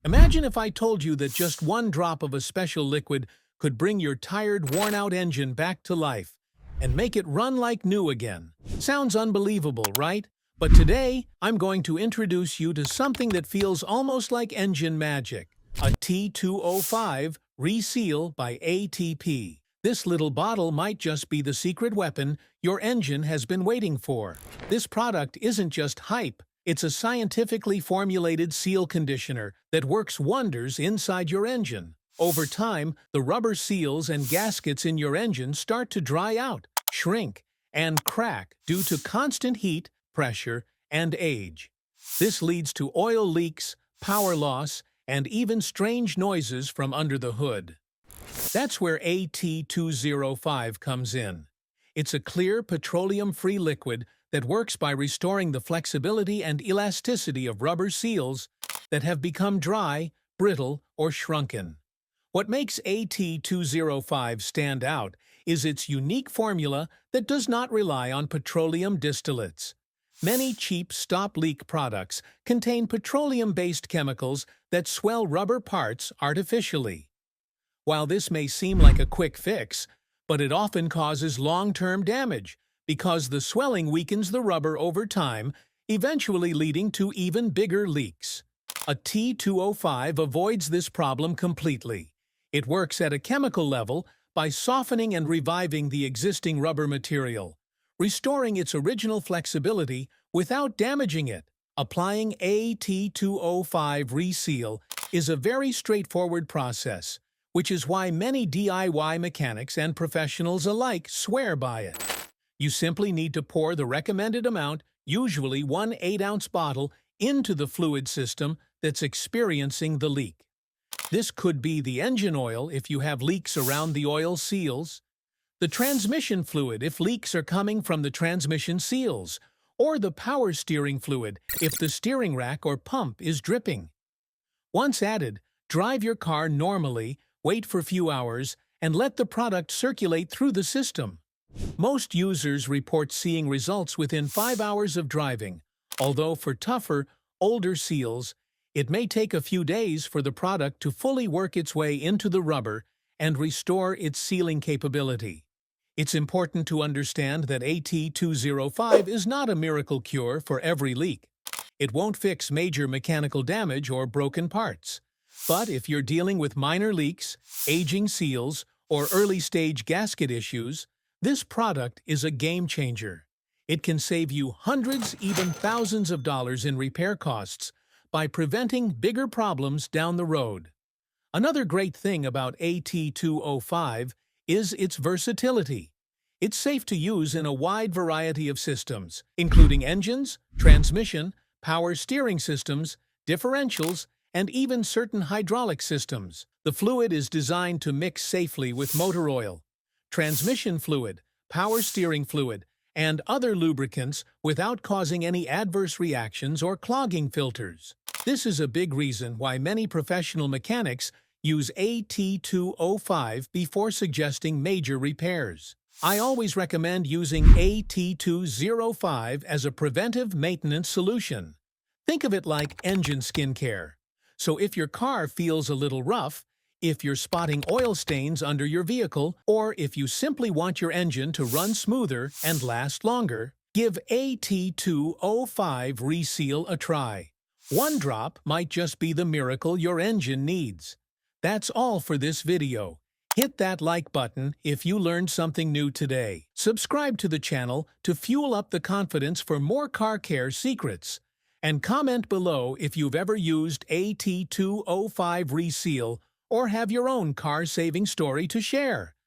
Imagine if I told you that just one drop of a special liquid could bring your tired, worn-out engine back to life and make it run like new again. Sounds unbelievable, right? But today, I'm going to introduce you to something that feels almost like engine magic. A T205 Reseal by ATP. This little bottle might just be the secret weapon your engine has been waiting for. This product isn't just hype. It's a scientifically formulated seal conditioner that works wonders inside your engine. Over time, the rubber seals and gaskets in your engine start to dry out, shrink, and crack due to constant heat, pressure, and age. This leads to oil leaks, power loss, and even strange noises from under the hood. That's where AT205 comes in. It's a clear, petroleum-free liquid that works by restoring the flexibility and elasticity of rubber seals that have become dry, brittle, or shrunken. What makes AT205 stand out is its unique formula that does not rely on petroleum distillates. Many cheap stop-leak products contain petroleum-based chemicals that swell rubber parts artificially. While this may seem like a quick fix, but it often causes long-term damage because the swelling weakens the rubber over time, eventually leading to even bigger leaks. A T205 avoids this problem completely. It works at a chemical level by softening and reviving the existing rubber material, restoring its original flexibility without damaging it. Applying AT205 Reseal is a very straightforward process, which is why many DIY mechanics and professionals alike swear by it. You simply need to pour the recommended amount, usually 1 8-ounce bottle, into the fluid system that's experiencing the leak. This could be the engine oil if you have leaks around the oil seals, the transmission fluid if leaks are coming from the transmission seals, or the power steering fluid if the steering rack or pump is dripping. Once added, drive your car normally, wait for a few hours, and let the product circulate through the system. Most users report seeing results within 5 hours of driving, although for tougher, older seals, it may take a few days for the product to fully work its way into the rubber and restore its sealing capability. It's important to understand that AT205 is not a miracle cure for every leak. It won't fix major mechanical damage or broken parts. But if you're dealing with minor leaks, aging seals, or early-stage gasket issues, this product is a game-changer. It can save you hundreds, even thousands of dollars in repair costs by preventing bigger problems down the road. Another great thing about AT205 is its versatility. It's safe to use in a wide variety of systems, including engines, transmission, power steering systems, differentials, and even certain hydraulic systems. The fluid is designed to mix safely with motor oil, transmission fluid, power steering fluid, and other lubricants without causing any adverse reactions or clogging filters. This is a big reason why many professional mechanics use AT205 before suggesting major repairs. I always recommend using AT205 as a preventive maintenance solution. Think of it like engine skincare. So if your car feels a little rough, if you're spotting oil stains under your vehicle, or if you simply want your engine to run smoother and last longer, give AT205 Reseal a try. One drop might just be the miracle your engine needs. That's all for this video. Hit that like button if you learned something new today. Subscribe to the channel to fuel up the confidence for more car care secrets. And comment below if you've ever used AT205 Reseal or have your own car-saving story to share.